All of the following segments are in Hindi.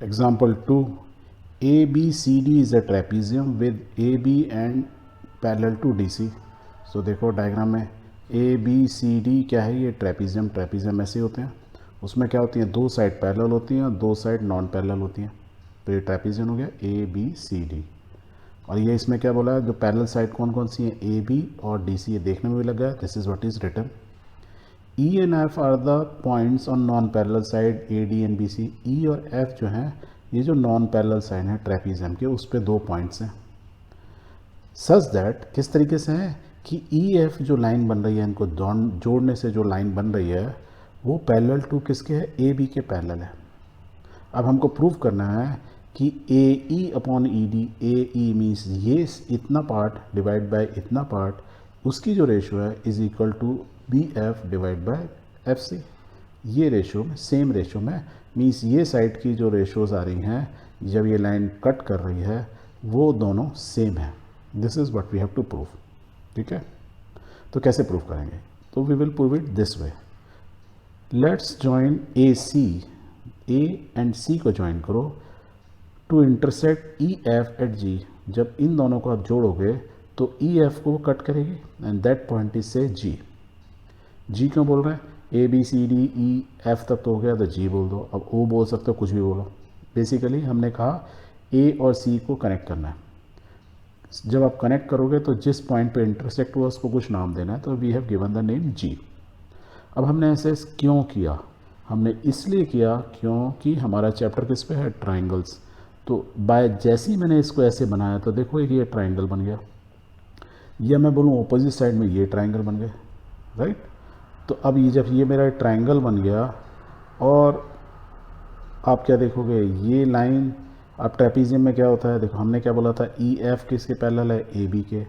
Example 2, A B C D is a trapezium with A B and parallel to D C. So देखो डायग्राम में ए बी सी डी क्या है, ये ट्रेपीजियम। ट्रेपीजियम ऐसे होते हैं, उसमें क्या होती हैं, दो साइड पैरेलल होती हैं और दो साइड नॉन पैरेलल होती हैं। तो ये ट्रेपीजियम हो गया ए बी सी डी। और ये इसमें क्या बोला है, जो पैरेलल साइड कौन कौन सी हैं, ए बी और डी सी। ये देखने में भी लगा है, this is what is written. E and F are the points on non parallel side A D and B C. E और एफ जो हैं, ये जो नॉन पैरेलल साइड है ट्रेपीजियम के, उस पर दो पॉइंट्स हैं। सच दैट, किस तरीके से है कि ई एफ जो लाइन बन रही है, इनको जोड़ने से जो लाइन बन रही है वो पैरेलल टू किसके है, ए बी के पैरेलल है। अब हमको प्रूव करना है कि A E upon E D, A E means ये इतना पार्ट डिवाइड बाय इतना पार्ट, उसकी जो रेशो है is equal to B F divide by F C. ये रेशो में, सेम रेशो में, मीन्स ये साइड की जो रेशोज आ रही हैं जब ये लाइन कट कर रही है वो दोनों सेम है। This is what we have to prove. ठीक है, तो कैसे प्रूव करेंगे, तो we will prove it this way. Let's join A C, A and C को ज्वाइन करो to intersect E F at G. जब इन दोनों को आप जोड़ोगे तो ई एफ को कट करेगी and that point is say G. G क्यों बोल रहे हैं, A B C D E F तक तो हो गया, तो जी बोल दो। अब ओ बोल सकते हो, कुछ भी बोलो। बेसिकली हमने कहा ए और सी को कनेक्ट करना है। जब आप कनेक्ट करोगे तो जिस पॉइंट पे इंटरसेक्ट हुआ उसको कुछ नाम देना है, तो we have given the name G. अब हमने ऐसे क्यों किया, हमने इसलिए किया क्योंकि हमारा चैप्टर किस पे है, ट्राइंगल्स। तो बाय जैसे ही मैंने इसको ऐसे बनाया तो देखो एक ये ट्राइंगल बन गया, या मैं बोलूँ अपोजिट साइड में ये ट्राइंगल बन गए, राइट। तो अब ये जब ये मेरा ट्राइंगल बन गया और आप क्या देखोगे, ये लाइन, अब ट्रेपीजियम में क्या होता है, देखो हमने क्या बोला था, ई एफ किसके पैरेलल है, ए बी के।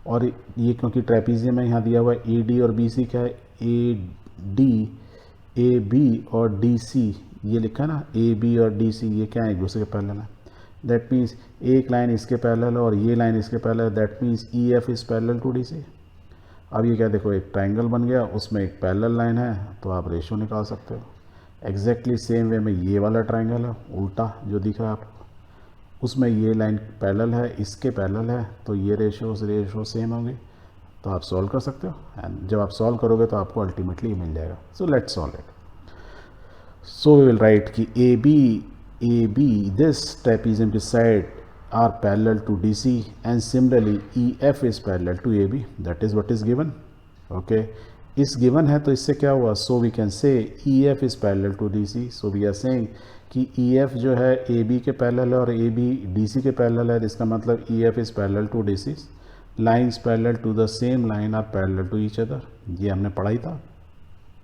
और ये क्योंकि ट्रेपीजियम में यहाँ दिया हुआ है ए डी और बी सी क्या है, ए डी, ए बी और डी सी, ये लिखा है ना, ए बी और डी सी, ये क्या है, एक दूसरे के पैरेलल है। दैट मीन्स एक लाइन इसके पैरेलल है और ये लाइन इसके पैरेलल है, that means E F is parallel to D C. अब ये क्या देखो, एक ट्राइंगल बन गया, उसमें एक पैरेलल लाइन है, तो आप रेशो निकाल सकते हो। एग्जैक्टली सेम वे में ये वाला ट्राइंगल है, उल्टा जो दिख रहा है आपको, उसमें ये लाइन पैरेलल है, इसके पैरेलल है, तो ये रेशो सेम होगी। तो आप सॉल्व कर सकते हो, एंड जब आप सॉल्व करोगे तो आपको अल्टीमेटली मिल जाएगा। So let's solve it. So we will write कि ए बी दिस ट्रेपीजियम की side are parallel to D C and similarly E F is parallel to A B, that is what is given. Okay, इस गिवन है तो इससे क्या हुआ, so we can say E F is parallel to D C. So we are saying कि ई एफ जो है ए बी के पैरेलल है और ए बी डी सी के पैरेलल है, इसका मतलब E F is parallel to D C. Lines parallel to the same line are parallel to each other, ये हमने पढ़ा ही था।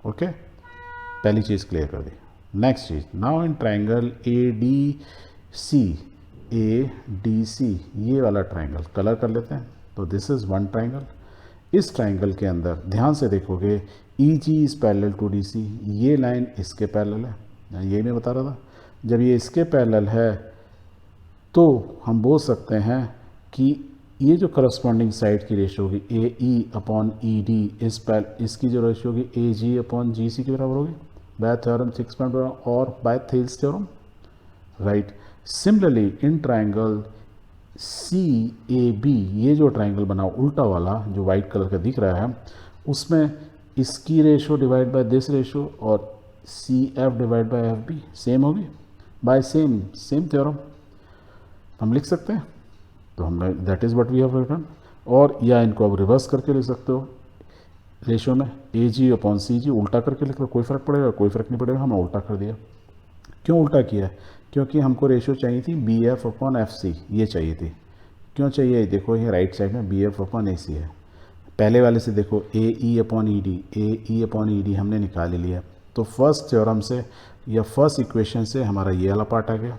ओके, पहली चीज़ क्लियर कर दी। नेक्स्ट चीज़, now in triangle A D C, A D C, ये वाला ट्राइंगल कलर कर लेते हैं। तो दिस इज़ वन ट्राइंगल। इस ट्राइंगल के अंदर ध्यान से देखोगे E G is parallel to D C, ये लाइन इसके पैरेलल है, ये मैं बता रहा था। जब ये इसके पैरेलल है तो हम बोल सकते हैं कि ये जो करस्पॉन्डिंग साइड की रेशो होगी ए ई अपॉन ई डी, इसकी जो रेशो होगी ए जी अपॉन जी सी के बराबर होगी, बाय थ्योरम 6.1 और by Thales theorem, right. Similarly in triangle C A B, ये जो ट्राइंगल बना उल्टा वाला जो वाइट कलर का दिख रहा है, उसमें इसकी ratio divide by this ratio और C F divide by F B same होगी बाय सेम थ्योरम हम लिख सकते हैं। तो हमने that is what we have written. और या इनको अब रिवर्स करके लिख सकते हो, रेशो में ए जी अपॉन सी जी उल्टा करके लिख लो, कोई फ़र्क पड़ेगा, कोई फ़र्क नहीं पड़ेगा, हमने उल्टा कर दिया। क्यों उल्टा किया, क्योंकि हमको रेशो चाहिए थी B F upon F C, ये चाहिए थी। क्यों चाहिए, देखो ये राइट साइड में B F upon A C है। पहले वाले से देखो A E upon E D, A E upon E D हमने निकाल ही लिया। तो फर्स्ट थ्योरम से या फर्स्ट इक्वेशन से हमारा ये वाला पार्ट आ गया,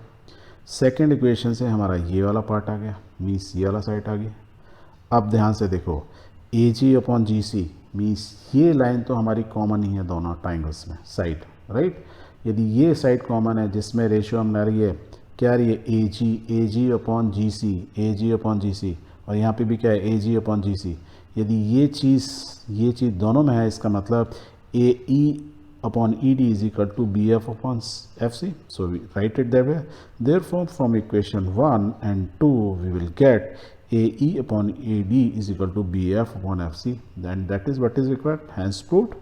सेकंड इक्वेशन से हमारा ये वाला पार्ट आ गया, मीन्स ये वाला साइड आ गया। अब ध्यान से देखो ए जी अपॉन जी सी मीन्स ये लाइन तो हमारी कॉमन ही है दोनों ट्राइंगल्स में साइड, राइट। यदि ये साइड कॉमन है जिसमें रेशियो हम आ रही है, क्या आ रही है, ए जी अपॉन जी सी, ए जी अपॉन जी सी, और यहाँ पे भी क्या है, ए जी अपॉन जी सी। यदि ये चीज़ दोनों में है, इसका मतलब ए ई upon ED is equal to BF upon FC. So we write it that way. Therefore, from equation 1 and 2, we will get AE upon AD is equal to BF upon FC. Then that is what is required. Hence proved.